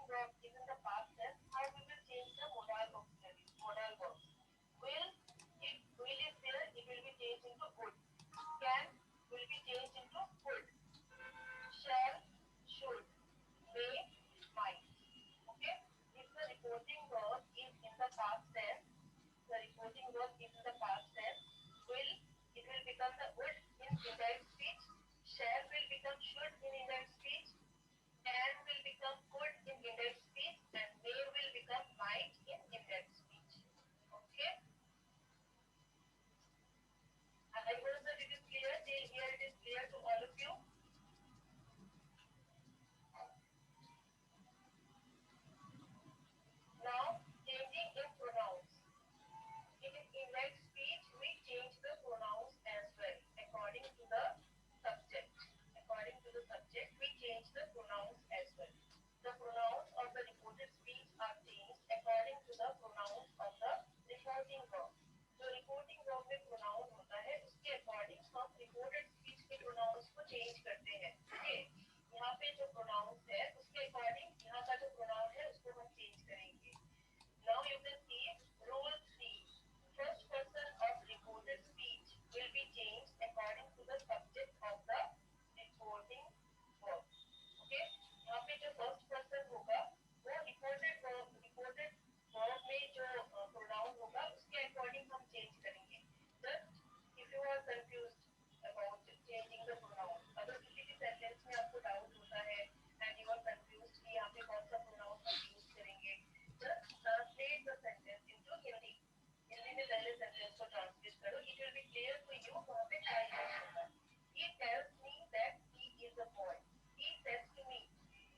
verb is in the past tense, how we will change the modal auxiliary, modal verb. Will, if will is there, it will be changed into would. Can will be changed into would. Shall, should, may, might. Okay? If the reporting verb is in the past tense, the reporting verb is in the past tense, will, it will become the would in indirect speech. Shall will become should in indirect speech. Can will become could in indirect speech, and may will become might in indirect speech. Okay? I hope that it is clear. Till here it is clear to all of you. Now, changing in pronouns. In indirect speech, we change the pronouns as well according to the subject. According to the subject, we change the pronouns as well. The pronouns of the reported speech are changed according to the pronouns of the reporting verb. जो reporting verb में pronoun होता है उसके according हम reported speech के pronounce को change करते हैं. ओके, यहाँ पे जो प्रोनाउंस है उसके अकॉर्डिंग यहाँ का जो प्रोनाउन है उसको हम चेंज करेंगे. Now you can see rule 3. First person of reported speech will be changed according to the subject of the reporting verb. Okay? यहाँ पे जो first person होगा वो reported verb में जो pronoun होगा उसके according हम change करेंगे. Just if you are confused about changing the pronoun, अगर किसी भी sentence में आपको doubt होता है and you are confused कि यहाँ पे कौन सा pronoun हम use करेंगे, just translate the sentence into Hindi. Hindi में पहले sentence को translate करो. It will be clear for you वहाँ पे क्या use होगा. He tells me that he is a boy. He says to me,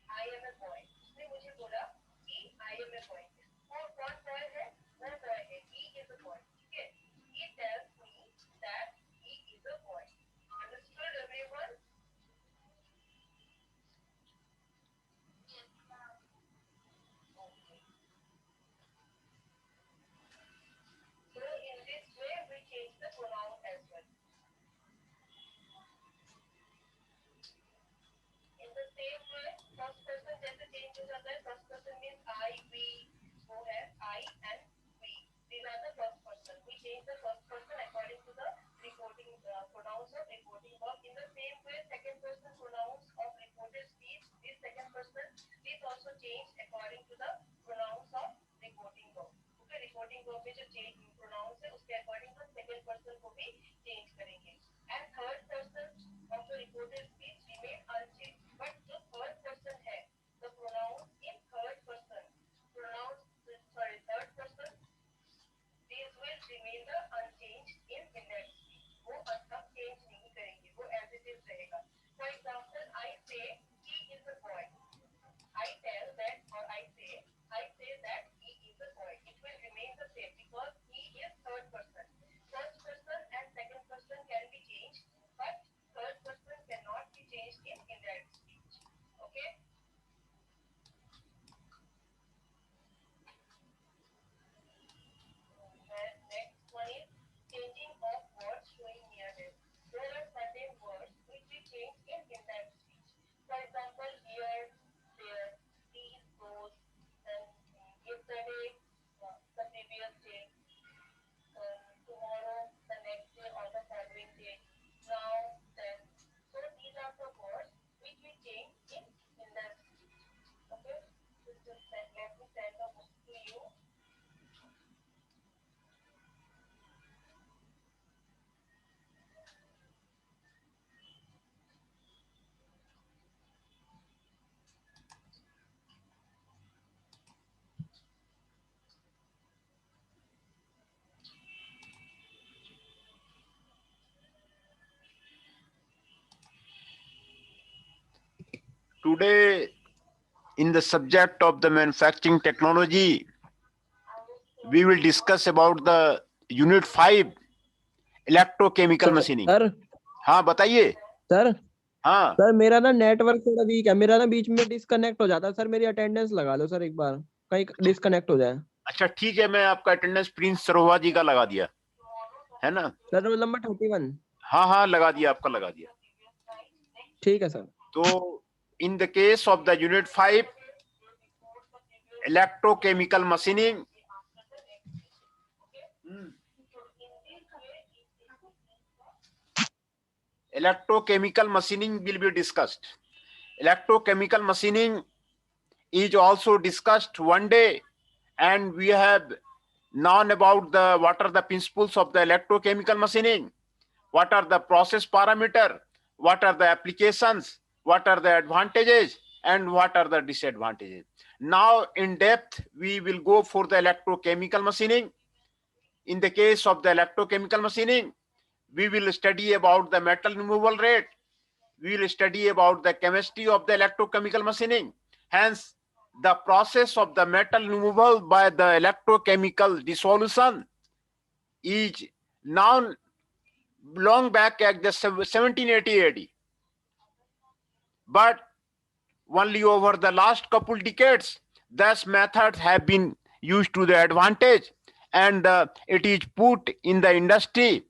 I am a boy. उसने मुझे बोला कि I am a boy. और कौन boy है? वो boy है. He is a boy. ठीक है? He tells me that he is a boy. Understood everyone? So in this way we change the pronoun as well. In the same way, first person जैसे change हो जाता है. First person means I, we, वो है I and we. These are the first person. We change the first person according to the reporting pronouns of reporting verb. In the same way, second person pronouns of reported speech. This second person is also changed according to the pronouns of reporting verb. Okay, reporting verb में जो change pronouns है उसके according हम second person को भी change करेंगे. And third person of the reported speech remain unchanged. But जो third person है, the pronouns in third person, third person, these will remain the unchanged in indirect speech. वो हम change नहीं करेंगे, वो as it is रहेगा. For example, I say he is a boy. I tell that, or I say that he is a boy. It will remain the same because he is third person. First person and second person can be changed, but third person cannot be changed in indirect speech. Okay? Next one is changing of words showing nearness. There are certain words which we change in indirect speech. For example, here, there, these, those, and yesterday, the previous day, tomorrow, the next day, or the following day, now, then. So these are the words which we change in indirect speech. Okay? Just let me send the book to you. Today, in the subject of the manufacturing technology, we will discuss about the unit 5 electrochemical machining. Sir हाँ बताइए. Sir हाँ sir मेरा ना network थोड़ा week है. मेरा ना बीच में डिस्कनेक्ट हो जाता है. सर मेरी अटेंडेंस लगा लो सर एक बार, कहीं डिस्कनेक्ट हो जाए. अच्छा ठीक है, मैं आपका अटेंडेंस प्रिंस सरोवा जी का लगा दिया है ना. Sir roll number 31. हाँ लगा दिया, आपका लगा दिया. ठीक है सर. तो in the case of the unit 5 electrochemical machining. Electrochemical machining will be discussed. Electrochemical machining is also discussed one day, and we have known about what are the principles of the electrochemical machining, what are the process parameter, what are the applications, what are the advantages, and what are the disadvantages. Now in depth we will go for the electrochemical machining. In the case of the electrochemical machining, we will study about the metal removal rate, we will study about the chemistry of the electrochemical machining. Hence, the process of the metal removal by the electrochemical dissolution is now long back at the 1780 AD. But only over the last couple decades, these methods have been used to the advantage, and it is put in the industry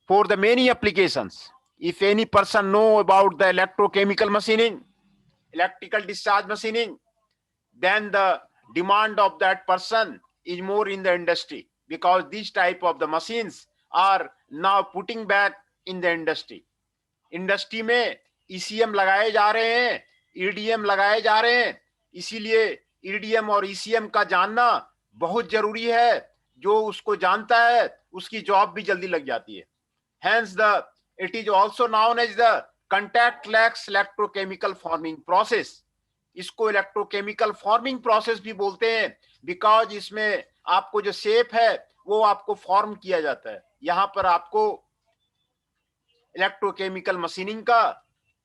for the many applications. If any person know about the electrochemical machining, electrical discharge machining, then the demand of that person is more in the industry, because these type of the machines are now putting back in the industry. Industry में ECM लगाए जा रहे हैं, EDM लगाए जा रहे हैं, इसीलिए ईडीएम और ईसीएम का जानना बहुत जरूरी है. जो उसको जानता है उसकी जॉब भी जल्दी लग जाती है. Hence it is also known as the contact-lax electrochemical forming process. इसको इलेक्ट्रोकेमिकल फॉर्मिंग प्रोसेस भी बोलते हैं, बिकॉज इसमें आपको जो शेप है वो आपको फॉर्म किया जाता है. यहाँ पर आपको इलेक्ट्रोकेमिकल मशीनिंग का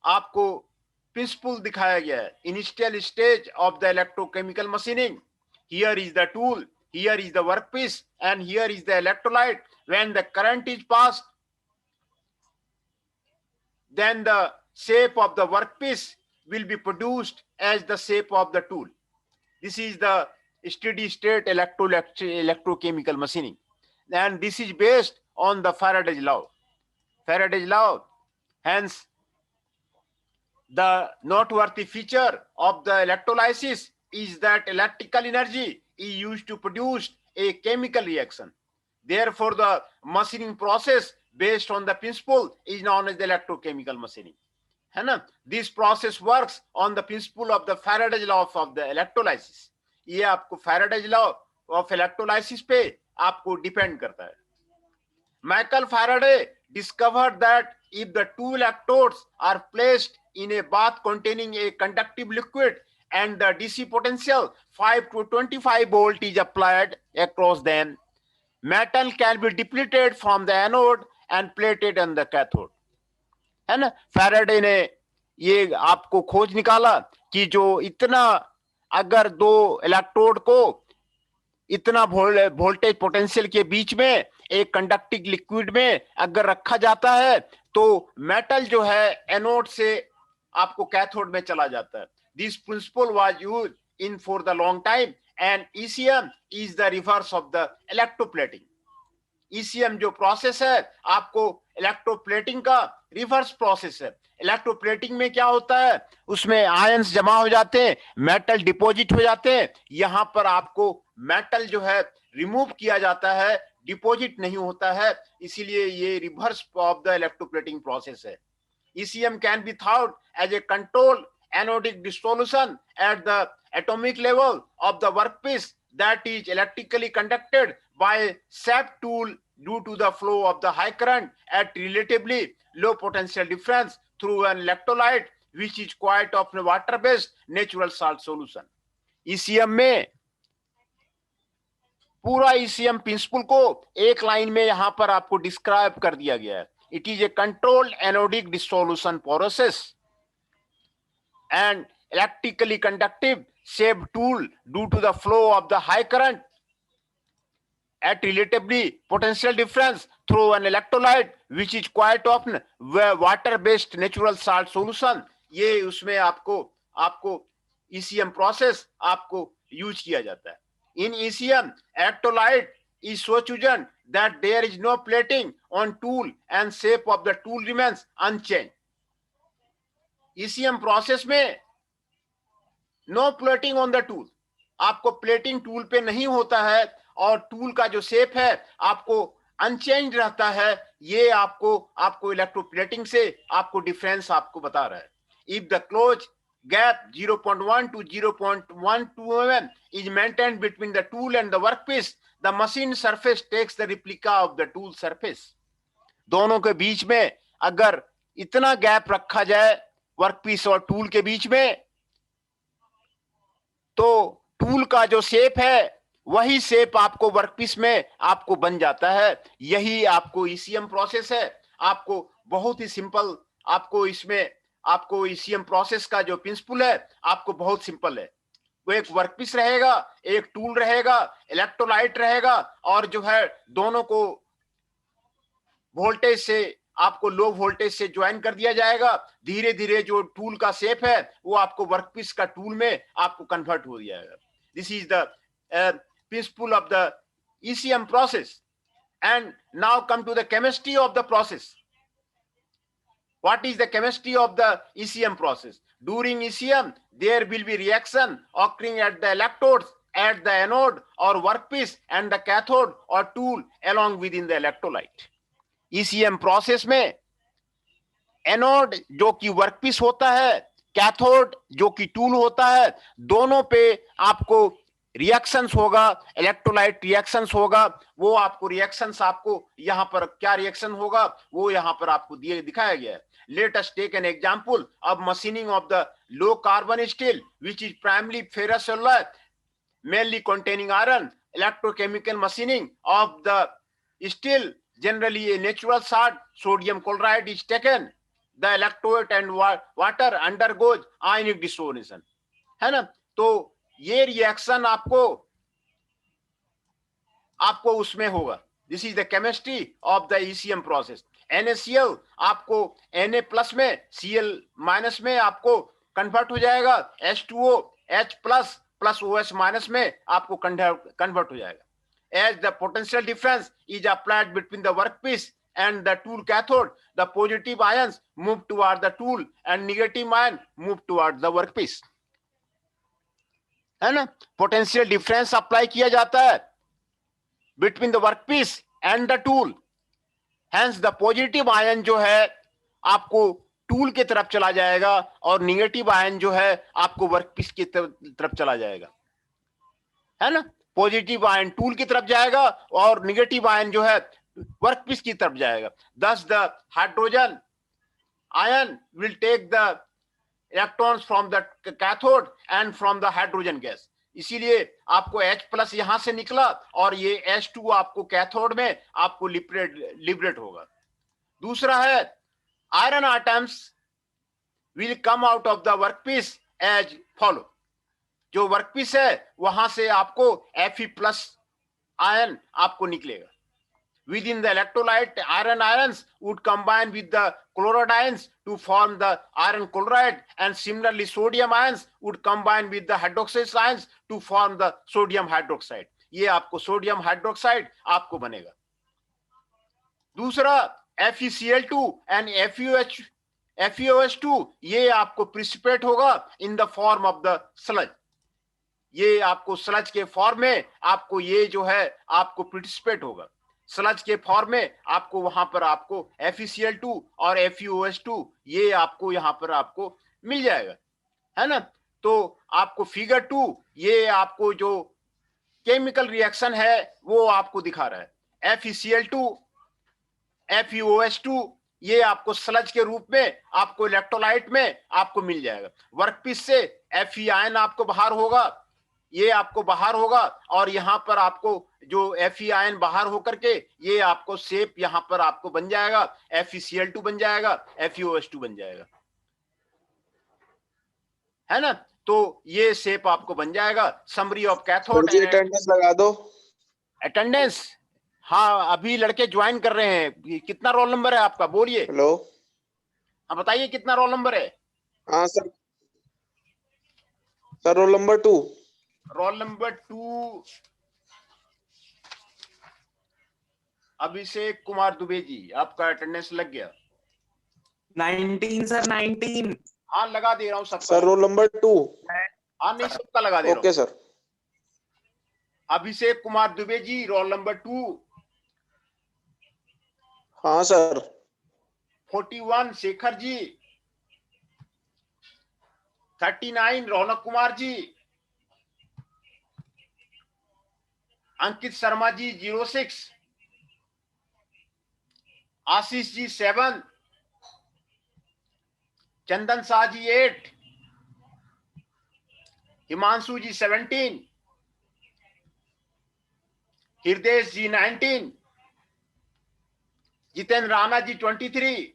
आपको प्रिंसिपल दिखाया गया है. Initial stage of the electrochemical machining. Here is the tool, here is the workpiece, and here is the electrolyte. When the current is passed, then the shape of the workpiece will be produced as the shape of the tool. This is the steady state electrochemical machining, and this is based on the Faraday's law. Faraday's law. Hence, the noteworthy feature of the electrolysis is that electrical energy is used to produce a chemical reaction. Therefore, the machining process based on the principle is known as the electrochemical machining. है ना? This process works on the principle of the Faraday's law of the electrolysis. ये आपको Faraday's law of electrolysis पे आपको depend करता है. Michael Faraday discovered that if the two electrodes are placed in a bath containing a conductive liquid and the DC potential 5 to 25 volt is applied across them, metal can be depleted from the anode and plated on the cathode. है ना? Faraday ने ये आपको खोज निकाला कि जो इतना, अगर दो इलेक्ट्रोड को इतना वोल्टेज पोटेंशियल के बीच में एक कंडक्टिंग लिक्विड में अगर रखा जाता है तो मेटल जो है एनोड से आपको कैथोड में चला जाता है. This principle was used in for the long time, and ECM is the reverse of the electroplating. ECM जो प्रोसेस है आपको इलेक्ट्रोप्लेटिंग का रिवर्स प्रोसेस है. इलेक्ट्रोप्लेटिंग में क्या होता है, उसमें आयंस जमा हो जाते हैं, मेटल डिपॉजिट हो जाते हैं. यहां पर आपको मेटल जो है रिमूव किया जाता है, डिपॉजिट नहीं होता है, इसीलिए ये reverse of the electroplating process है. ECM can be thought as a controlled anodic dissolution at the atomic level of the workpiece that is electrically conducted by a shaft tool due to the flow of the high current at relatively low potential difference through an electrolyte which is quite often water-based natural salt solution. ECM में पूरा ECM principal को एक line में यहां पर आपको describe कर दिया गया है. It is a controlled anodic dissolution process and electrically conductive shape tool due to the flow of the high current at relatively potential difference through an electrolyte which is quite often water-based natural salt solution. ये उसमें आपको ECM process आपको use किया जाता है. In ECM, electrolyte is so chosen that there is no plating on tool and shape of the tool remains unchanged. ECM process में no plating on the tool. आपको plating tool पे नहीं होता है और टूल का जो शेप है आपको अनचेंज रहता है, ये आपको इलेक्ट्रोप्लेटिंग से आपको डिफरेंस आपको बता रहा है। If the close gap 0.1 to 0.12 mm is maintained between the tool and the workpiece, the machine surface takes the replica of the tool surface. दोनों के बीच में अगर इतना गैप रखा जाए वर्कपीस और टूल के बीच में, तो टूल का जो शेप है वही शेप आपको वर्कपीस में आपको बन जाता है। यही आपको ईसीएम प्रोसेस है। आपको बहुत ही सिंपल, आपको ईसीएम प्रोसेस का जो प्रिंसिपल है आपको बहुत सिंपल है। वो एक वर्कपीस रहेगा, एक टूल रहेगा, इलेक्ट्रोलाइट रहेगा, और जो है दोनों को वोल्टेज से आपको लो वोल्टेज से ज्वाइन कर दिया जाएगा। धीरे धीरे जो टूल का शेप है वो आपको वर्कपीस का टूल में आपको कन्वर्ट हो जाएगा। This is the principle of the ECM process. And now come to the chemistry of the process. What is the chemistry of the ECM process? During ECM, there will be reaction occurring at the electrodes, at the anode or workpiece, and the cathode or tool along within the electrolyte. ECM process में anode जो कि workpiece होता है, cathode जो कि tool होता है, दोनों पे आपको रिएक्शंस होगा, इलेक्ट्रोलाइट रिएक्शंस होगा। वो आपको रिएक्शंस आपको यहाँ पर क्या रिएक्शन होगा वो यहाँ पर आपको दिखाया गया है। Let us take an example of machining of the low carbon steel, which is primarily ferrous alloy, mainly containing iron. Electrochemical machining of the steel, generally a natural salt, sodium chloride is taken. The electrode and water undergoes ionic dissolution, है ना। तो ये reaction आपको उसमें होगा। This is the chemistry of the ECM process. NaCl आपको Na plus में Cl minus में आपको कन्वर्ट हो जाएगा, H2O H plus plus OH minus में आपको कन्वर्ट हो जाएगा। As the potential difference is applied between the workpiece and the tool cathode, the positive ions move toward the tool and negative ion move toward the workpiece, है ना। Potential difference apply किया जाता है between the workpiece and the tool, hence the positive ion जो है आपको tool के तरफ चला जाएगा और निगेटिव आयन जो है आपको वर्कपीस की तरफ चला जाएगा, है ना। पॉजिटिव आयन टूल की तरफ जाएगा और निगेटिव आयन जो है वर्कपीस की तरफ जाएगा। thus the hydrogen ion will take the electrons from the cathode and from the hydrogen gas. इसीलिए आपको H प्लस यहां से निकला और ये H2 आपको कैथोड में आपको लिबरेट होगा। दूसरा है iron items will come out of the workpiece as follow. जो वर्कपीस है वहां से आपको Fe प्लस आयन आपको निकलेगा। Within the electrolyte, ions would combine with the chloride ions to form the iron chloride, and similarly sodium ions would combine with the hydroxide ions to form the sodium hydroxide. ये आपको sodium hydroxide आपको बनेगा। दूसरा FeCl2 and FeOH2 ये आपको precipitate होगा in the form of the sludge. ये आपको स्लज के फॉर्म में आपको ये जो है आपको प्रिसिपिटेट होगा। स्लज के फॉर्म में आपको वहां पर आपको FeCl2 और FeOH2 ये आपको यहां पर आपको मिल जाएगा, है ना। तो आपको फिगर 2 ये आपको जो केमिकल रिएक्शन है वो आपको दिखा रहा है। FeCl2 FeOH2 ये आपको स्लज के रूप में आपको इलेक्ट्रोलाइट में आपको मिल जाएगा। वर्कपीस से Fe आयन आपको बाहर होगा, ये आपको बाहर होगा और यहाँ पर आपको जो Fe आयन बाहर होकर के ये आपको शेप यहाँ पर आपको बन जाएगा, FeCl2 बन जाएगा, FeOH2 बन जाएगा, है ना। तो ये शेप आपको बन जाएगा। Summary of cathode. अटेंडेंस लगा दो। अटेंडेंस, हाँ अभी लड़के ज्वाइन कर रहे हैं। कितना रोल नंबर है आपका, बोलिए। हेलो, हाँ बताइए कितना रोल नंबर है। हाँ sir, roll number 2। Role number 2 अभिषेक कुमार दुबे जी, आपका अटेंडेंस लग गया। 19 सर, 19। हाँ लगा दे रहा हूँ सबका। Sir roll number 2। हाँ नहीं सबका लगा दे रहा हूँ। Okay sir. Abhishek Kumar Dubey ji, roll number 2। हाँ sir. 41 Shekhar ji. 39 Raunak Kumar ji. Ankit Sharma ji 06। Ashish ji 7। Chandan Shah ji 8। Himanshu ji 17। Hriday ji 19। Jitendra Rana ji 23।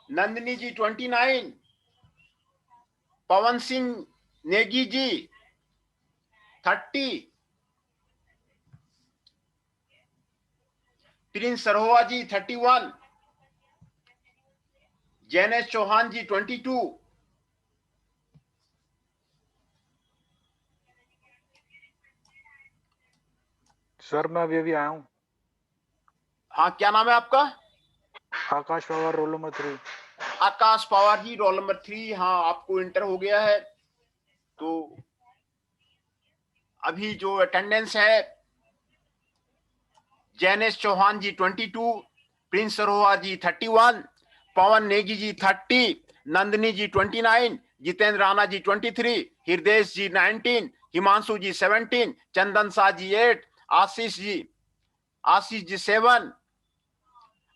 Nandini ji 29। Pawan Singh Negi ji 30। Prince Sarova ji 31। Jainesh Chauhan ji 22। Sir मैं अभी आया हूँ। हाँ, क्या नाम है आपका? आकाश पवार, रोल नंबर 3। आकाश पवार जी, रोल नंबर 3। हाँ, आपको इंटर हो गया है। तो अभी जो अटेंडेंस है, Jainesh Chauhan ji 22, Prince Sarova ji 31, Pawan Negi ji 30, Nandini ji 29, Jitendra Rana ji 23, Hriday ji 19, Himanshu ji 17, Chandan Shah ji 8, Ashish ji 7,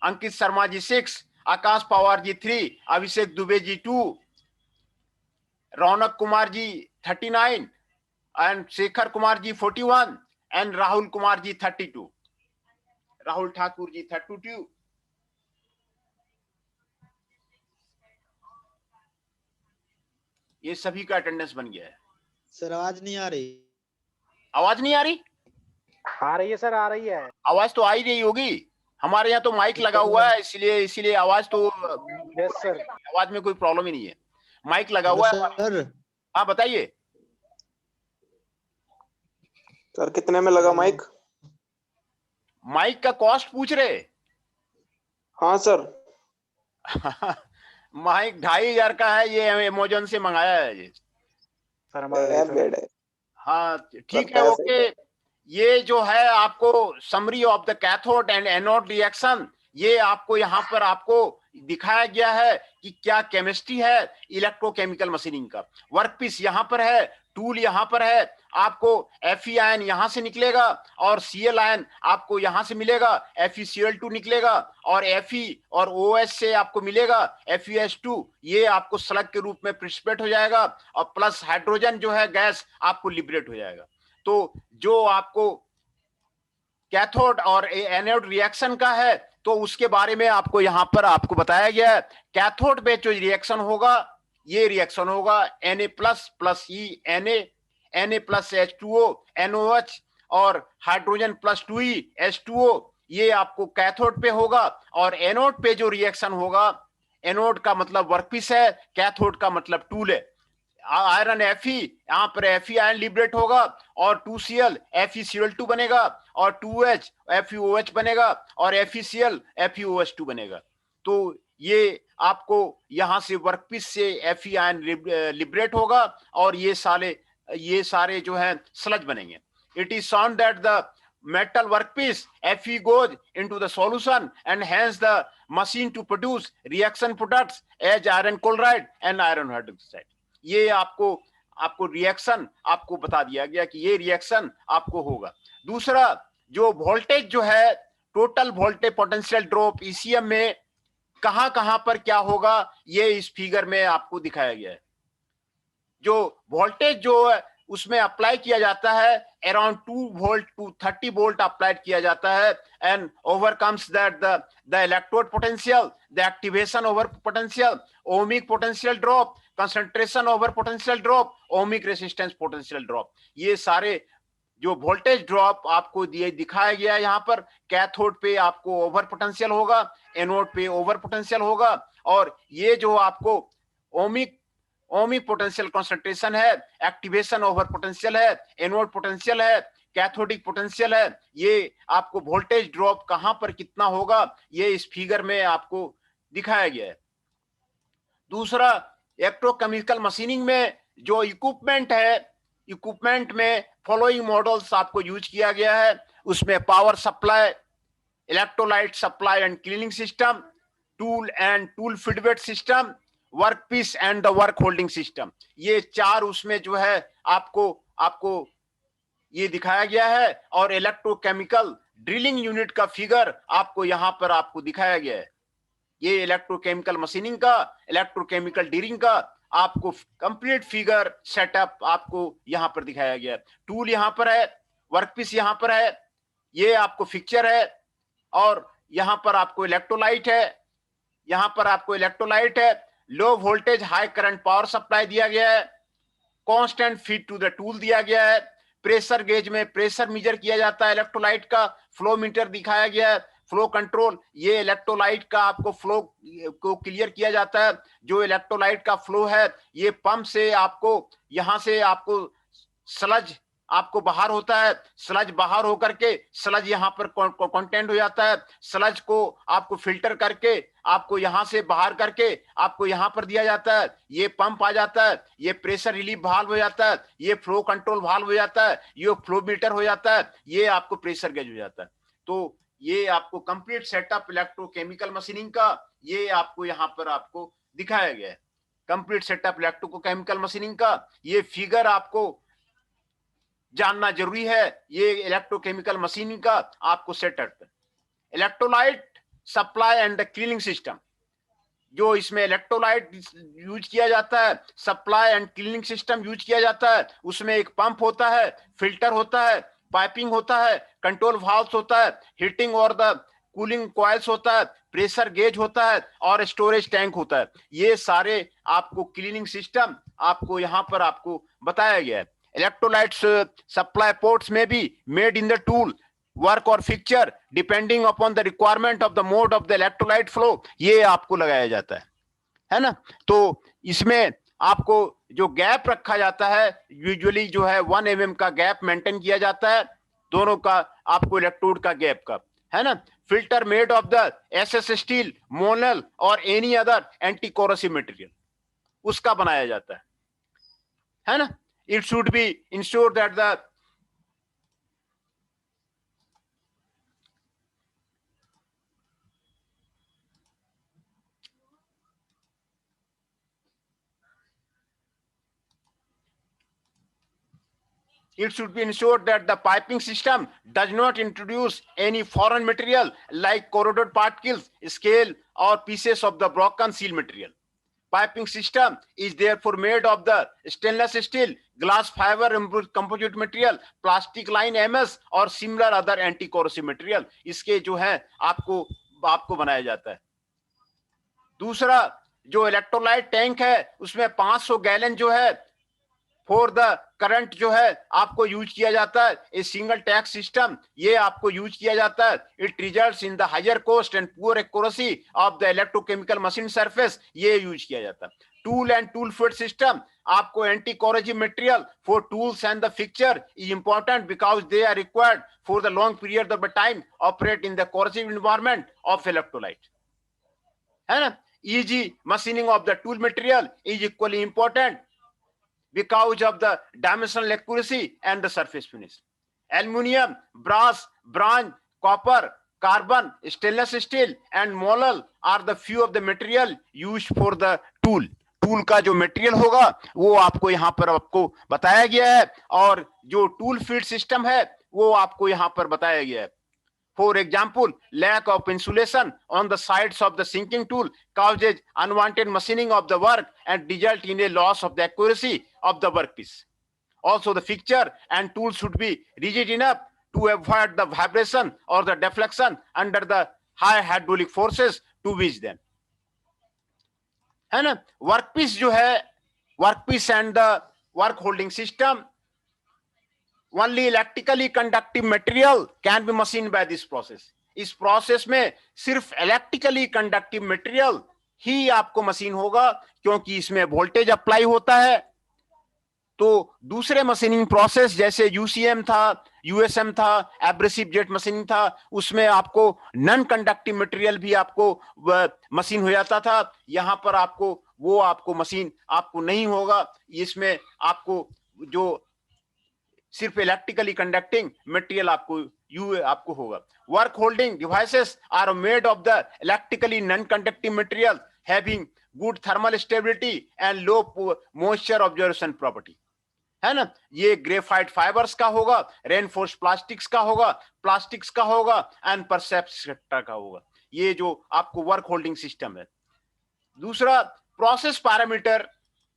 Ankit Sharma ji 6, Akash Pawar ji 3, Abhishek Dubey ji 2, Raunak Kumar ji 39, and Shekhar Kumar ji 41, and Rahul Kumar ji 32, Rahul Thakur ji 32। ये सभी का अटेंडेंस बन गया है। सर आवाज नहीं आ रही। आवाज नहीं आ रही? आ रही है सर, आ रही है। आवाज तो आ ही रही होगी। हमारे यहाँ तो माइक लगा हुआ है, इसीलिए आवाज तो, यस सर। आवाज में कोई प्रॉब्लम ही नहीं है, माइक लगा हेलो हुआ है। सर। हाँ, बताइए। सर कितने में लगा माइक? माइक का कॉस्ट पूछ रहे? हाँ सर। माइक 2500 का है, ये अमेजोन से मंगाया है ये। सर हमारा यार सर। बेड है। हाँ, ठीक है, पैसे ओके। ये जो है आपको summary of the cathode and anode reaction, ये आपको यहाँ पर आपको दिखाया गया है कि क्या केमिस्ट्री है इलेक्ट्रोकेमिकल मशीनिंग का। वर्कपीस यहाँ पर है, टूल यहाँ पर है, आपको Fe आयन यहाँ से निकलेगा और Cl आयन आपको यहाँ से मिलेगा, FeCl2 निकलेगा और Fe और OH से आपको मिलेगा FeS2। ये आपको स्लग के रूप में प्रिसिपिटेट हो जाएगा और प्लस हाइड्रोजन जो है गैस आपको लिबरेट हो जाएगा। तो जो आपको कैथोड और एनोड रिएक्शन का है तो उसके बारे में आपको यहाँ पर आपको बताया गया है। कैथोड पे जो रिएक्शन होगा, ये रिएक्शन होगा Na plus E Na plus H2O NOH और हाइड्रोजन प्लस 2E H2O, ये आपको कैथोड पे होगा। और एनोड पे जो रिएक्शन होगा, एनोड का मतलब वर्कपीस है, कैथोड का मतलब टूल है। आयरन Fe, यहाँ पर Fe आयन लिबरेट होगा और 2Cl FeCl2 बनेगा और 2H FeOH बनेगा और FeCl FeOH2 बनेगा। तो ये आपको यहाँ से वर्कपीस से Fe आयन लिबरेट होगा और ये सारे जो है स्लज बनेंगे। It is sound that the metal workpiece Fe goes into the solution and hence the machine to produce reaction products as iron chloride and iron hydroxide। ये आपको रिएक्शन आपको बता दिया गया कि ये रिएक्शन आपको होगा। दूसरा, जो वोल्टेज जो है, total voltage potential drop ECM में कहां पर क्या होगा, ये इस फिगर में आपको दिखाया गया है। जो वोल्टेज जो है उसमें अप्लाई किया जाता है around 2 volt to 30 volt applied किया जाता है and overcomes that the electrode potential, the activation over potential, ohmic potential drop, concentration over potential drop, ohmic resistance potential drop. ये सारे जो वोल्टेज ड्रॉप आपको दिखाया गया है यहाँ पर, कैथोड पे आपको ओवर पोटेंशियल होगा, एनोड पे ओवर पोटेंशियल होगा। और ये जो आपको ओमिक पोटेंशियल कंसंट्रेशन है, एक्टिवेशन ओवर पोटेंशियल है, एनोड पोटेंशियल है, कैथोडिक पोटेंशियल है, ये आपको वोल्टेज ड्रॉप कहां पर कितना होगा, ये इस फिगर में आपको दिखाया गया है। दूसरा, इलेक्ट्रोकेमिकल मशीनिंग में जो इक्विपमेंट है, इक्विपमेंट में फॉलोइंग मॉडल्स आपको यूज किया गया है। उसमें power supply, electrolyte supply and cleaning system, tool and tool feedback system, work piece and the work holding system, ये चार उसमें जो है आपको ये दिखाया गया है। और इलेक्ट्रोकेमिकल ड्रिलिंग यूनिट का फिगर आपको यहां पर आपको दिखाया गया है। ये इलेक्ट्रोकेमिकल मशीनिंग का, इलेक्ट्रोकेमिकल ड्रिलिंग का आपको कंप्लीट फिगर सेटअप आपको यहां पर दिखाया गया है। टूल यहां पर है, वर्कपीस यहां पर है, ये आपको फिक्चर है, और यहां पर आपको इलेक्ट्रोलाइट है, यहां पर आपको इलेक्ट्रोलाइट है, low voltage high current power supply दिया गया है, constant feed to the tool दिया गया है, प्रेशर गेज में प्रेशर मेजर किया जाता है इलेक्ट्रोलाइट का, फ्लो मीटर दिखाया गया है, फ्लो कंट्रोल, ये इलेक्ट्रोलाइट का आपको फ्लो को क्लियर किया जाता है। जो इलेक्ट्रोलाइट का फ्लो है, ये पंप से आपको यहां से आपको स्लज आपको बाहर होता है, स्लज बाहर होकर के स्लज यहां पर कंटेंट हो जाता है, स्लज को आपको फिल्टर करके आपको यहां से बाहर करके आपको यहां पर दिया जाता है, ये पंप आ जाता है, ये प्रेशर रिलीफ वाल्व हो जाता है, ये फ्लो कंट्रोल वाल्व हो जाता है, ये फ्लो मीटर हो जाता है, ये आपको प्रेशर गेज हो जाता है। तो ये आपको कंप्लीट सेटअप इलेक्ट्रोकेमिकल मशीनिंग का ये आपको यहां पर आपको दिखाया गया है। कंप्लीट सेटअप इलेक्ट्रोकेमिकल मशीनिंग का ये फिगर आपको जानना जरूरी है। ये इलेक्ट्रोकेमिकल मशीनिंग का आपको setup, electrolyte supply and the cleaning system, जो इसमें इलेक्ट्रोलाइट यूज किया जाता है, supply and cleaning system use किया जाता है। उसमें एक पंप होता है, फिल्टर होता है, पाइपिंग होता है, कंट्रोल वाल्व्स होता है, हीटिंग और द कूलिंग कॉइल्स होता है, प्रेशर गेज होता है और स्टोरेज टैंक होता है। ये सारे आपको क्लीनिंग सिस्टम आपको यहाँ पर आपको बताया गया है। इलेक्ट्रोलाइट्स सप्लाई पोर्ट्स में भी made in the tool work और fixture depending upon the requirement of the mode of the electrolyte flow, ये आपको लगाया जाता है ना। तो इसमें आपको जो गैप रखा जाता है, यूजुअली जो है 1 mm का गैप मेंटेन किया जाता है, दोनों का आपको इलेक्ट्रोड का गैप का, है ना। Filter made of the SS steel, Monel और any other anti corrosive material, उसका बनाया जाता है ना। It should be ensured that the piping system does not introduce any foreign material like corroded particles, scale or pieces of the broken seal material. Piping system is therefore made of the stainless steel, glass fiber, composite material, plastic line MS और similar other anti-corrosive material, इसके जो है आपको बनाया जाता है। दूसरा जो इलेक्ट्रोलाइट टैंक है, उसमें 500 गैलन जो है फॉर द करंट जो है आपको यूज किया जाता है। ए सिंगल टैंक सिस्टम ये आपको यूज किया जाता है। It results in the higher cost and poor accuracy of the electrochemical machine surface, ये यूज किया जाता है। Tool and tool fit system, आपको anti corrosive material for tools and the fixture is important because they are required for the long period of time operate in the corrosive environment of electrolyte, है ना। easy machining of the tool material is equally important because of the dimensional accuracy and the surface finish. Aluminium, brass, bronze, copper, carbon, stainless steel and molal are the few of the material used for the tool. Tool का जो material होगा वो आपको यहाँ पर आपको बताया गया है, और जो टूल फीड सिस्टम है वो आपको यहाँ पर बताया गया है। For example, lack of insulation on the sides of the sinking tool causes unwanted machining of the work and result in a loss of the accuracy of the workpiece. Also, the fixture and tool should be rigid enough to avoid the vibration or the deflection under the high hydraulic forces to which them, है ना। Workpiece जो है, workpiece and the work holding system, only electrically conductive material can be machined by this process. इस process में सिर्फ electrically conductive material ही आपको machine होगा, क्योंकि इसमें वोल्टेज अप्लाई होता है। तो दूसरे मशीनिंग प्रोसेस जैसे यूसीएम था, यूएसएम था, एब्रेसिव जेट मशीनिंग था, उसमें आपको नॉन कंडक्टिव मटेरियल भी आपको मशीन हो जाता था। यहां पर आपको वो आपको मशीन आपको नहीं होगा। इसमें आपको जो सिर्फ इलेक्ट्रिकली कंडक्टिंग मटेरियल आपको होगा। Work holding devices are made of the electrically non conductive material having good thermal stability and low moisture observation property, है ना। ये ग्रेफाइट फाइबर्स का होगा, रेनफोर्स प्लास्टिक्स का होगा, प्लास्टिक्स का होगा एंड परसेप्टर का होगा। ये जो आपको वर्क होल्डिंग सिस्टम है। दूसरा प्रोसेस पैरामीटर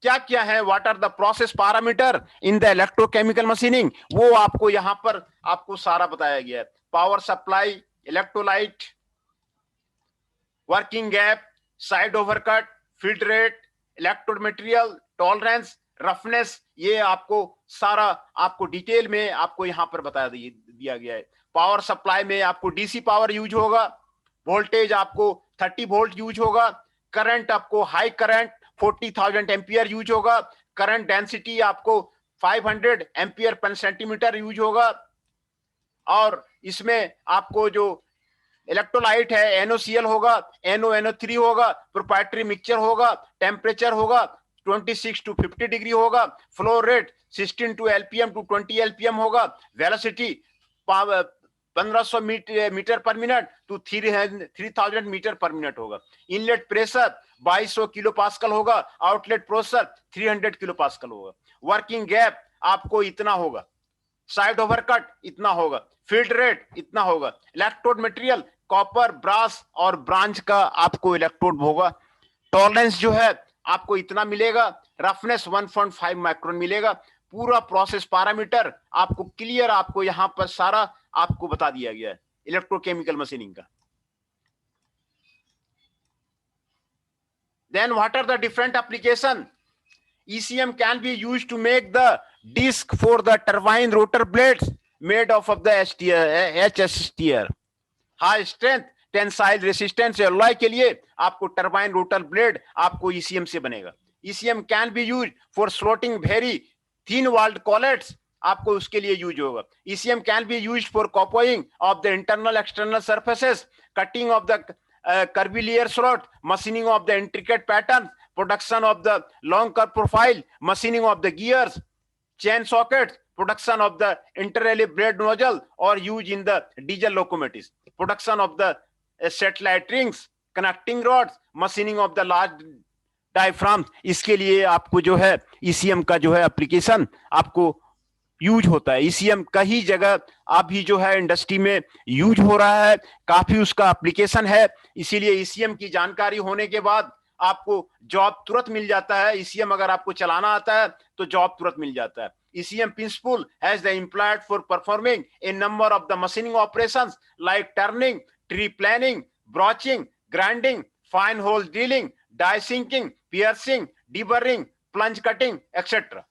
क्या क्या है, what are the process parameter in the electrochemical machining, वो आपको यहां पर आपको सारा बताया गया है। Power supply, electrolyte, working gap, side overcut, field rate, electrode material, tolerance, roughness, ये आपको सारा आपको डिटेल में आपको यहां पर बता दिया गया है। पावर सप्लाई में आपको डीसी पावर यूज होगा, वोल्टेज आपको 30 वोल्ट यूज होगा, करंट आपको हाई करंट 40,000 एम्पियर यूज होगा, करंट डेंसिटी आपको 500 एम्पियर पर सेंटीमीटर यूज होगा। और इसमें आपको जो इलेक्ट्रोलाइट है NaCl होगा, NO3 होगा, प्रोप्राइटरी मिक्सचर होगा, टेम्परेचर होगा 26 to 50 डिग्री होगा, flow rate 16 to LPM to 20 LPM होगा, velocity 1500 metre per minute to 3000 metre per minute होगा, इनलेट प्रेशर 2200 किलो पास्कल होगा, आउटलेट प्रेशर 300 किलो पास्कल होगा, वर्किंग गैप आपको इतना होगा, साइड ओवरकट इतना होगा, फील्ड रेट इतना होगा, इलेक्ट्रोड मटेरियल कॉपर, ब्रास और ब्रांच का आपको इलेक्ट्रोड होगा, टॉलरेंस जो है आपको इतना मिलेगा, रफनेस 1.5 माइक्रोन मिलेगा। पूरा प्रोसेस पैरामीटर आपको क्लियर आपको यहां पर सारा आपको बता दिया गया है इलेक्ट्रोकेमिकल मशीनिंग का। Then what are the different application? ECM can be used to make the disc for the turbine rotor blades made of the HSTR. High strength tensile resistance alloy के लिए आपको टरबाइन रोटर ब्लेड आपको ECM से बनेगा। ECM can be use for slotting very thin walled collets, आपको उसके लिए use होगा। ECM can be use for copying of the internal external surfaces, cutting of the curvilinear slot, machining of the intricate pattern, production of the long curve profile, machining of the gears, chain sockets, production of the inter-alley blade nozzle or use in the diesel locomotives, production of the satellite rings, connecting rods, machining of the large diaphragms। इसके लिए आपको जो है ECM का जो है application आपको use होता है। ECM कई जगह अभी जो है इंडस्ट्री में यूज हो रहा है, काफी उसका एप्लीकेशन है, इसीलिए ECM की जानकारी होने के बाद आपको जॉब तुरंत मिल जाता है। ECM अगर आपको चलाना आता है तो जॉब तुरंत मिल जाता है। ECM principle has the employed for performing a number of the machining operations like turning, tree planing, broaching, grinding, fine hole drilling, die sinking, piercing, deburring, plunge cutting, etc.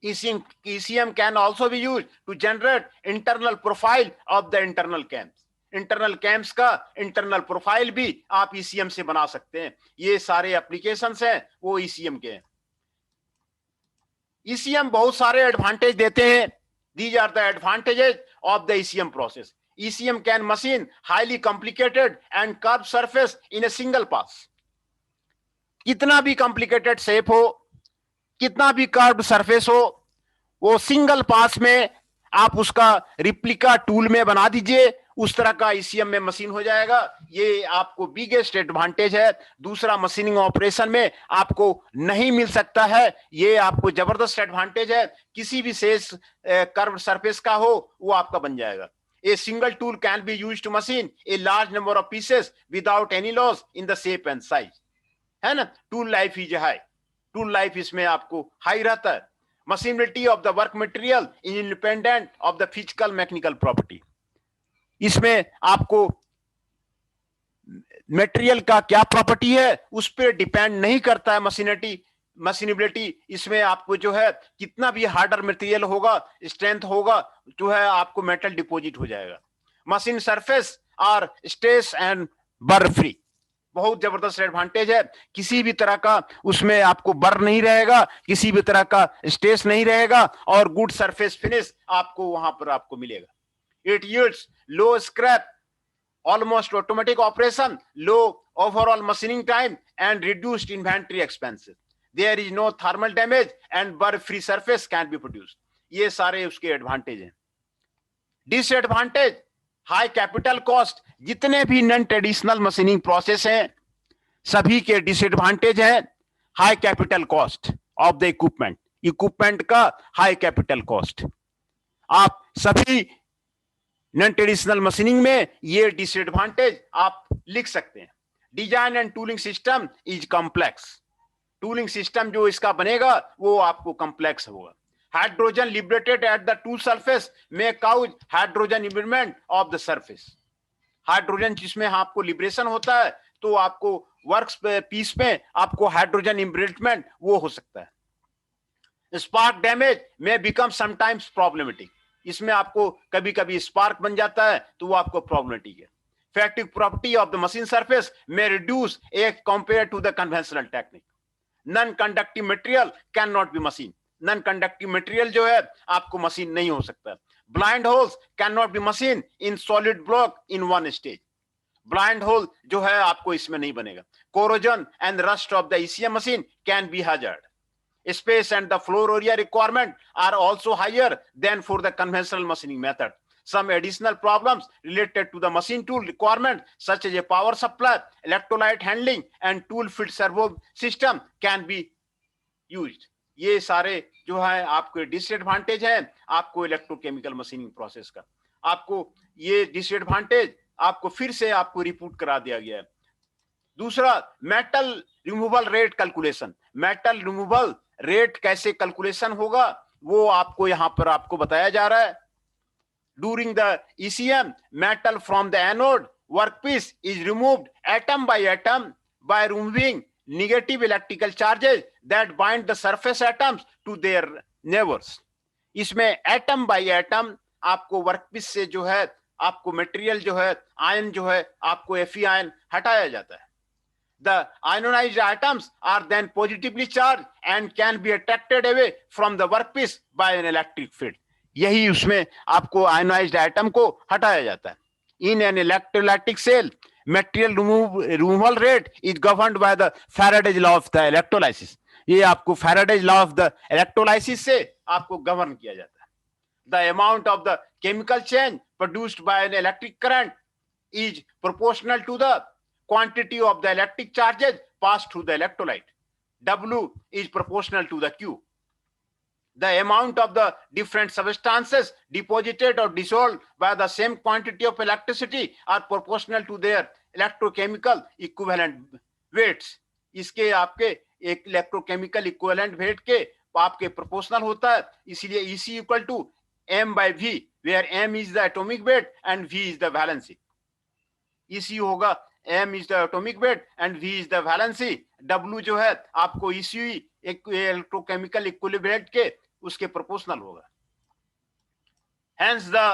ECM can also be used to generate internal profile of the internal cams. Internal camps का internal profile भी आप ECM से बना सकते हैं। ये सारे applications हैं वो ECM के हैं। ECM बहुत सारे एडवांटेज देते हैं। These are the advantages of the ECM process. ECM can machine highly complicated and curved surface in a single pass. कितना भी कॉम्प्लिकेटेड शेप हो, कितना भी कर्व्ड सरफेस हो, वो सिंगल पास में आप उसका रिप्लिका टूल में बना दीजिए, उस तरह का ECM में मशीन हो जाएगा। ये आपको बिगेस्ट एडवांटेज है। दूसरा मशीनिंग ऑपरेशन में आपको नहीं मिल सकता है। ये आपको जबरदस्त एडवांटेज है। किसी भी शेष कर्व सरफेस का हो वो आपका बन जाएगा। A single tool can be used to machine a large number of pieces without any loss in the shape and size, है ना। Tool life is high, tool life इसमें आपको हाई रहता है। Machinability of the work material is independent of the physical mechanical property. इसमें आपको material का क्या प्रॉपर्टी है उस पर डिपेंड नहीं करता है मशीनेबिलिटी। इसमें आपको जो है कितना भी हार्डर मटेरियल होगा, स्ट्रेंथ होगा, जो है आपको मेटल डिपॉजिट हो जाएगा। Machine surface are stress and burn free, बहुत जबरदस्त एडवांटेज है। किसी भी तरह का उसमें आपको बर्न नहीं रहेगा, किसी भी तरह का स्ट्रेस नहीं रहेगा, और गुड सरफेस फिनिश आपको वहां पर आपको मिलेगा। It yields low scrap, almost automatic operation, low overall machining time, and reduced inventory expenses. There is no thermal damage and burr-free surface can be produced. ये सारे उसके एडवांटेज हैं। Disadvantage, high capital cost. जितने भी non traditional machining process हैं सभी के disadvantage है high capital cost of the equipment, equipment का हाई कैपिटल कॉस्ट। आप सभी नॉन ट्रेडिशनल मशीनिंग में ये डिसएडवांटेज आप लिख सकते हैं। Design and tooling system is complex, tooling system जो इसका बनेगा वो आपको कॉम्प्लेक्स होगा। Hydrogen liberated at the tool surface में cause hydrogen liberatement of the surface. Hydrogen जिसमें आपको लिबरेशन होता है तो आपको वर्क्स पीस में आपको हाइड्रोजन लिबरेटमेंट वो हो सकता है। स्पार्क डैमेज में बिकम समटाइम्स प्रॉब्लमेटिक, इसमें आपको कभी कभी स्पार्क बन जाता है तो वो आपको प्रॉब्लमेटिक है। फैक्टिव property of the machine surface में रिड्यूस एक compare to the conventional technique. Non conductive material can not be machine, non conductive material जो है आपको मशीन नहीं हो सकता। Blind holes can not be machine in solid block in one stage, blind hole जो है आपको इसमें नहीं बनेगा। Corrosion and rust of the ECM machine can be hazard. Space and the floor area requirement are also higher than for the conventional machining method. Some additional problems related to the machine tool requirement, such as a power supply, electrolyte handling, and tool fit servo system can be used. ये सारे जो है आपके disadvantage हैं आपको electrochemical machining process का। आपको ये डिसएडवांटेज आपको फिर से आपको रिपोर्ट करा दिया गया है। दूसरा, metal removal rate calculation. Metal removal rate कैसे कैलकुलेशन होगा वो आपको यहां पर आपको बताया जा रहा है। During the ECM metal from the anode workpiece is removed atom by removing negative electrical charges that bind the surface atoms to their neighbors. इसमें एटम बाय एटम आपको वर्कपीस से जो है आपको मटेरियल जो है आयन जो है आपको Fe आयन हटाया जाता है। The ionized atoms are then positively charged and can be attracted away from the workpiece by an electric field. यही उसमें आपको ionized atom को हटाया जाता है। In an electrolytic cell, material removal rate is governed by the Faraday's law of the electrolysis. ये आपको Faraday's law of the electrolysis से आपको govern किया जाता है। The amount of the chemical change produced by an electric current is proportional to the quantity of the electric charges passed through the electrolyte. W is proportional to the Q. The amount of the different substances deposited or dissolved by the same quantity of electricity are proportional to their electrochemical equivalent weights. इसके आपके एक electrochemical equivalent weight के आपके proportional होता है, इसलिए EC equal to M by V, where M is the atomic weight and V is the valency. EC होगा M is the atomic weight and V is the valency. W जो है आपको ECU electrochemical equivalent के उसके proportional होगा। Hence the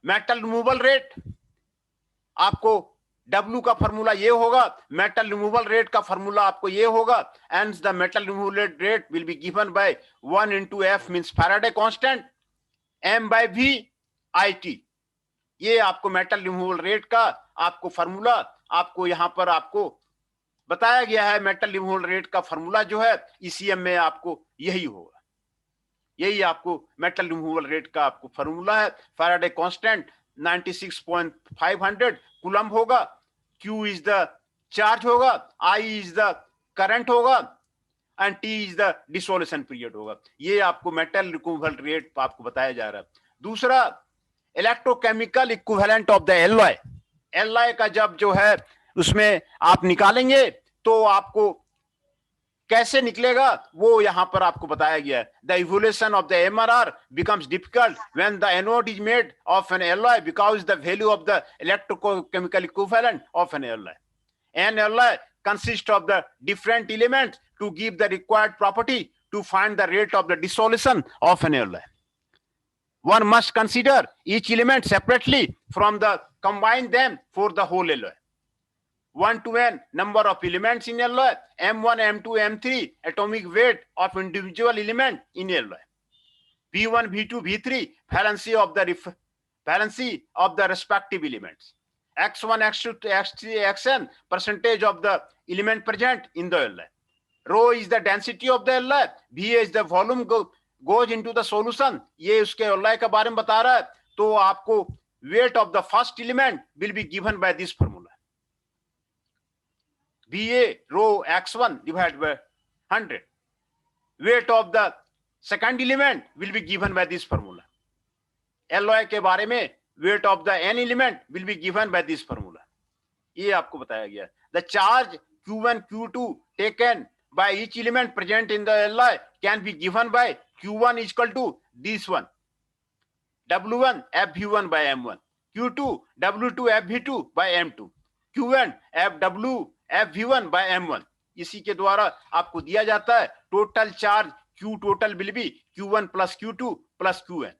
metal removal rate, आपको W का formula ये होगा, मेटल रिमूवल रेट का फॉर्मूला आपको ये होगा। Hence the metal removal rate will be given by 1 into F means Faraday constant, M by V IT. ये आपको मेटल रिमूवल रेट का आपको फॉर्मूला आपको यहां पर आपको बताया गया है। मेटल रिमूवल रेट का फॉर्मूला जो है ECM में आपको यही होगा, यही आपको मेटल रिमूवल रेट का आपको फॉर्मूला है। फैराडे कांस्टेंट 96.500 कूलम होगा, Q इज द चार्ज होगा, I इज द करंट होगा and T is the dissolution period होगा। ये आपको मेटल रिमूवल रेट आपको बताया जा रहा है। दूसरा, electrochemical equivalent of the alloy. Alloy का जब जो है उसमें आप निकालेंगे तो आपको कैसे निकलेगा वो यहां पर आपको बताया गया है। The evolution of the MRR becomes difficult when the anode is made of an alloy because the value of the electrochemical equivalent of an alloy. An alloy consists of the different elements to give the required property to find the rate of the dissolution of an alloy. One must consider each element separately from the combine them for the whole alloy. 1 to n number of elements in alloy, M1, M2, M3 atomic weight of individual element in alloy, V1, V2, V3 valency of the respective elements, X1, X2, X3, Xn percentage of the element present in the alloy. Rho is the density of the alloy, V is the volume goes into the solution. ये उसके alloy के बारे में बता रहा है. तो आपको weight of the first element will be given by this formula. Va rho x1 divided by 100. Weight of the second element will be given by this formula. Alloy के बारे में weight of the n element will be given by this formula. ये आपको बताया गया. The charge Q1, Q2 taken by each element present in the alloy can be given by Q1 is equal to this one, W1 FV1 by M1, Q2 W2 FV2 by M2, Q1 FW FV1 by M1. इसी के द्वारा आपको दिया जाता है total charge Q total will be Q1 plus Q2 plus Qn.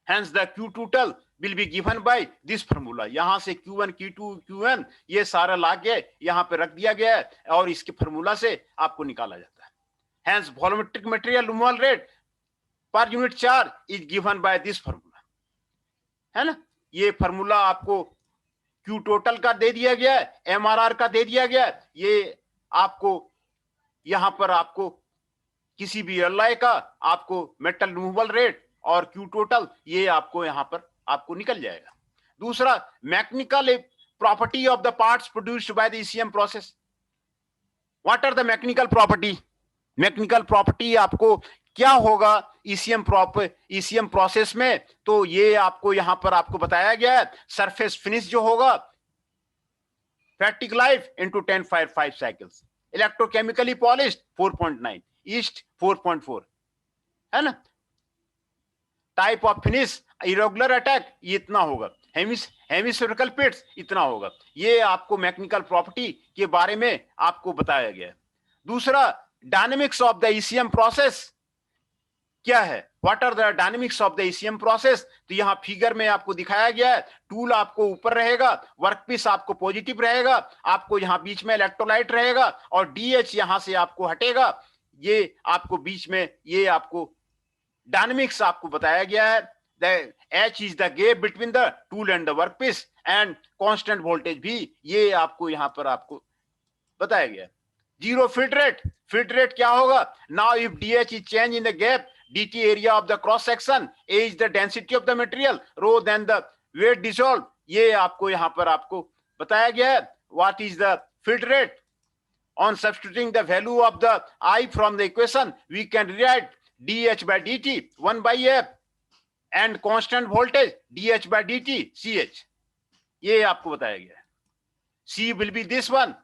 Hence the Q total will be given by this formula. यहां से Q1, Q2, Qn ये सारा लाके यहां पे रख दिया गया है और इसके फॉर्मूला से आपको निकाला जाता है. Hence volumetric material removal rate per unit charge is given by this formula. है ना? ये फॉर्मूला आपको Q total का दे दिया गया है, MRR का दे दिया गया है. ये आपको यहां पर आपको किसी भी एलॉय का आपको मेटल रिमूवल रेट और Q total ये आपको यहां पर आपको निकल जाएगा. दूसरा, mechanical property of the parts produced by the ECM process. What are the mechanical property? Mechanical property आपको क्या होगा ईसीएम प्रोसेस में, तो ये आपको यहां पर आपको बताया गया है. सरफेस फिनिश जो होगा, fatigue life into 10.5 cycles, electrochemically polished 4.9, ईस्ट 4.4, है ना. Type of finish, irregular attack ये इतना होगा, हेमिस्फेरिकल पिट्स इतना होगा. ये आपको मैकेनिकल प्रॉपर्टी के बारे में आपको बताया गया है. दूसरा, dynamics of the ECM process क्या है? What are the dynamics of the ECM process? तो यहां फिगर में आपको दिखाया गया है. टूल आपको ऊपर रहेगा, वर्कपीस आपको पॉजिटिव रहेगा, आपको यहां बीच में इलेक्ट्रोलाइट रहेगा और डीएच यहां से आपको हटेगा. ये आपको बीच में ये आपको डायनेमिक्स आपको बताया गया है. The H is the gap between the tool and the workpiece and constant voltage भी ये आपको यहां पर आपको बताया गया. जीरो फिट रेट क्या होगा? Now if DH is change in the gap, DT area of the cross section, A is the density of the material, rho then the weight dissolved. ये आपको यहां पर आपको बताया गया है. What is the fit rate? On substituting the value of the I from the equation, we can rewrite DH by DT 1 by F and constant voltage DH by DT CH. ये आपको बताया गया है. C will be this one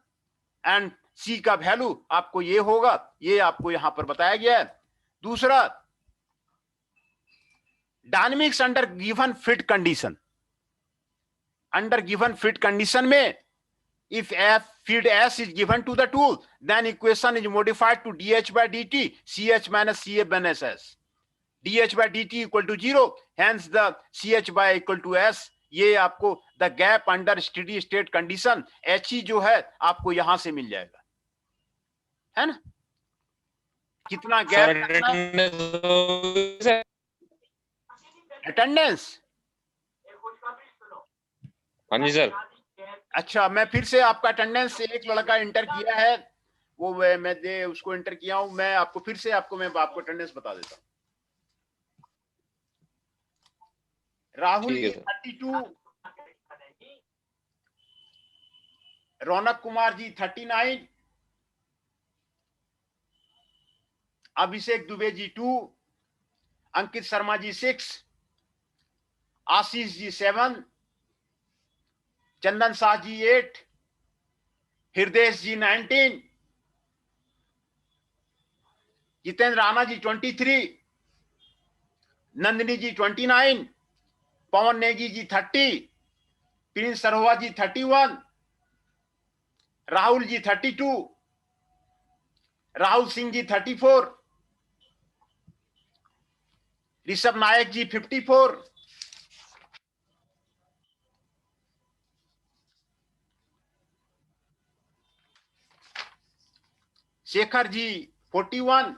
and C का value आपको ये होगा, ये आपको यहां पर बताया गया है. दूसरा, dynamics under given fit condition. Under given fit condition में if F feed S is given to the tool, then equation is modified to DH by DT CH minus CA minus S. DH by DT equal to 0, hence the CH by equal to S. ये आपको the gap under steady state condition HE जो है आपको यहां से मिल जाएगा, है ना. कितना गैप? अटेंडेंस. हाँ जी सर. अच्छा, मैं फिर से आपका अटेंडेंस से एक लड़का इंटर किया है, वो मैं दे उसको इंटर किया हूं. मैं आपको फिर से मैं आपको अटेंडेंस बता देता हूं. राहुल जी 32, रौनक कुमार जी 39, अभिषेक दुबे जी 2, अंकित शर्मा जी 6, आशीष जी 7, चंदन शाह जी 8, हृदय जी 19, जितेंद्र राणा जी 23, नंदिनी जी 29, पवन नेगी जी 30, प्रिंस सरोवा जी 31, राहुल जी 32, राहुल सिंह जी 34, ऋषभ नायक जी 54, शेखर जी 41,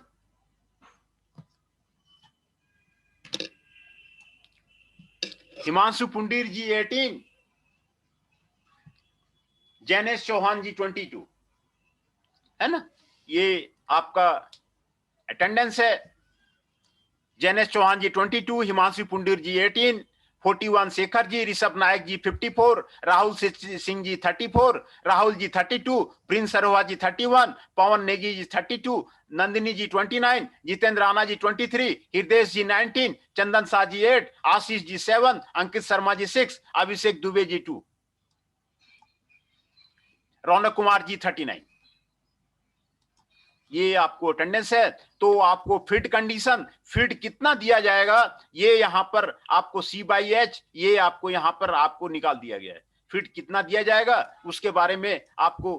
हिमांशु पुंडीर जी 18, जैनेश चौहान जी 22, है ना। ये आपका अटेंडेंस है। जैनेश चौहान जी 22, हिमांशु पुंडीर जी 18, 41 शेखर जी, ऋषभ नायक जी 54, राहुल सिंह जी 34, राहुल जी 32, प्रिंस सरोहा जी 31, पवन नेगी जी 32, नंदिनी जी 29, जितेंद्र राणा जी 23, हृदय जी 19, चंदन शाह जी 8, आशीष जी 7, अंकित शर्मा जी 6, अभिषेक दुबे जी 2, रौनक कुमार जी 39। ये आपको अटेंडेंस है। तो आपको फिट कंडीशन, फिट कितना दिया जाएगा ये यहां पर आपको C/H, ये आपको यहां पर आपको निकाल दिया गया है। फिट कितना दिया जाएगा उसके बारे में आपको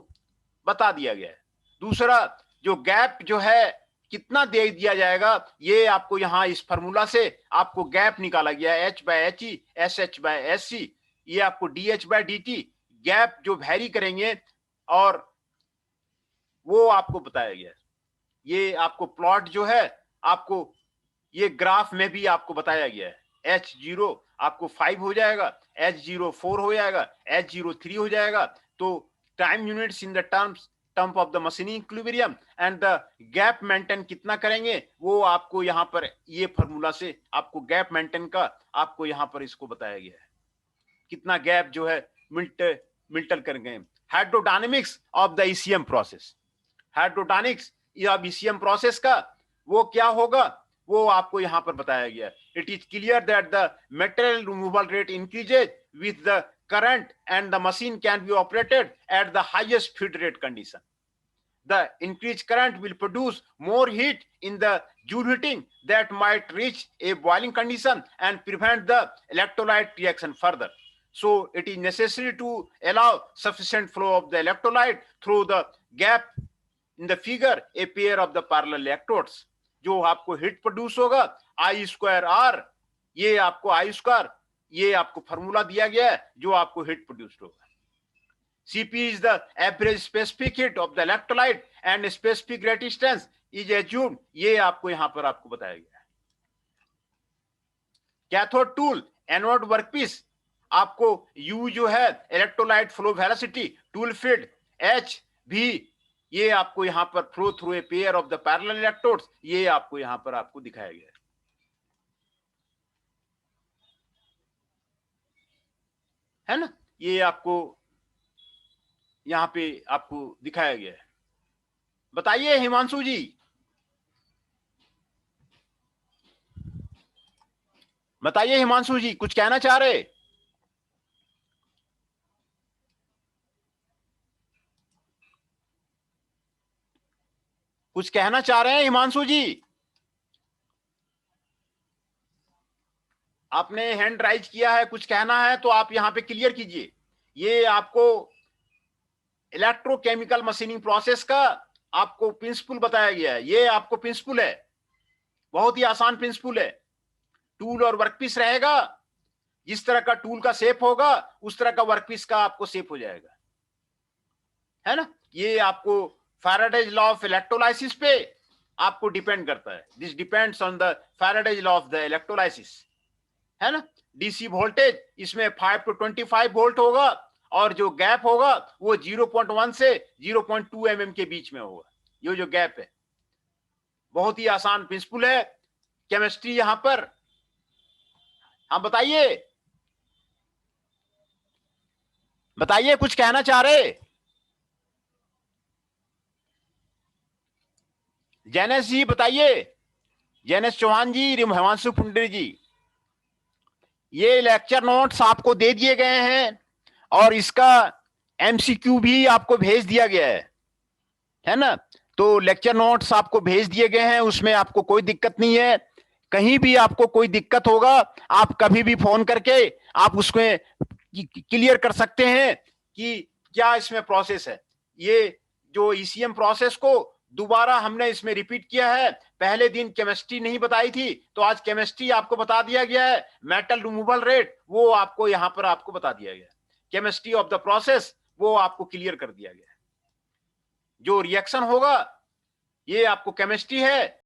बता दिया गया है। दूसरा, जो गैप जो है कितना दे दिया जाएगा, ये आपको यहां इस फार्मूला से आपको गैप निकाला गया है, H/HE, SH/SC, ये आपको DH/DT गैप जो वैरी करेंगे और वो आपको बताया गया है। ये आपको प्लॉट जो है आपको ये ग्राफ में भी आपको बताया गया है। H0 आपको 5 हो जाएगा, H0 4 हो जाएगा, H0 3 हो जाएगा। तो time units in the term of the machining equilibrium and the gap maintain कितना करेंगे वो आपको यहाँ पर ये फार्मूला से आपको गैप मेंटेन का आपको यहाँ पर इसको बताया गया है। कितना गैप जो है मिल्टन करेंगे। Hydrodynamics of the ECM process, hydrodynamics या ECM प्रोसेस का वो क्या होगा वो आपको यहां पर बताया गया है। It is clear that the material removal rate increases with the current and the machine can be operated at the highest feed rate condition. The increased current will produce more heat in the joule heating that might reach a boiling condition and prevent the electrolyte reaction further. So it is necessary to allow sufficient flow of the electrolyte through the gap in the figure, a pair of the parallel electrodes. जो आपको heat produce होगा I²R, ये आपको I², ये आपको formula दिया गया है जो आपको हीट प्रोड्यूस होगा। Cp is the average specific heat of the electrolyte and specific resistance is assumed, ये आपको यहां पर आपको बताया गया है। कैथोड टूल, एनोड वर्कपीस, आपको U जो है electrolyte flow velocity, tool feed H भी ये आपको यहां पर flow through a pair of the parallel electrodes, ये आपको यहां पर आपको दिखाया गया है ना। ये आपको यहां पे आपको दिखाया गया है। बताइए हिमांशु जी, बताइए हिमांशु जी, कुछ कहना चाह रहे? कुछ कहना चाह रहे हैं हिमांशु जी? आपने हैंड राइज किया है, कुछ कहना है तो आप यहां पे क्लियर कीजिए। ये आपको इलेक्ट्रोकेमिकल मशीनिंग प्रोसेस का आपको प्रिंसिपल बताया गया है। ये आपको प्रिंसिपल है, बहुत ही आसान प्रिंसिपल है। टूल और वर्कपीस रहेगा, जिस तरह का टूल का शेप होगा उस तरह का वर्कपीस का आपको शेप हो जाएगा, है ना। ये आपको फैराडेज लॉ ऑफ इलेक्ट्रोलाइसिस पे आपको डिपेंड करता है। This depends on the Faraday's law of the electrolysis, है ना। डीसी वोल्टेज इसमें 5 to 25 वोल्ट होगा और जो गैप होगा वो 0.1 से 0.2 mm के बीच में होगा। ये जो गैप है बहुत ही आसान प्रिंसिपल है, केमिस्ट्री यहां पर। हाँ बताइए, बताइए कुछ कहना चाह रहे? जैनेश जी बताइए, जैनेश चौहान जी, हिमांशु पुंडरी जी। ये लेक्चर नोट्स आपको दे दिए गए हैं और इसका MCQ भी आपको भेज दिया गया है ना। तो लेक्चर नोट्स आपको भेज दिए गए हैं, उसमें आपको कोई दिक्कत नहीं है। कहीं भी आपको कोई दिक्कत होगा आप कभी भी फोन करके आप उसमें क्लियर कर सकते हैं कि क्या इसमें प्रोसेस है। ये जो ECM प्रोसेस को दोबारा हमने इसमें रिपीट किया है। पहले दिन केमिस्ट्री नहीं बताई थी तो आज केमिस्ट्री आपको बता दिया गया है। मेटल रिमूवल रेट वो आपको यहां पर आपको बता दिया गया है। केमिस्ट्री ऑफ द प्रोसेस वो आपको क्लियर कर दिया गया है। जो रिएक्शन होगा ये आपको केमिस्ट्री है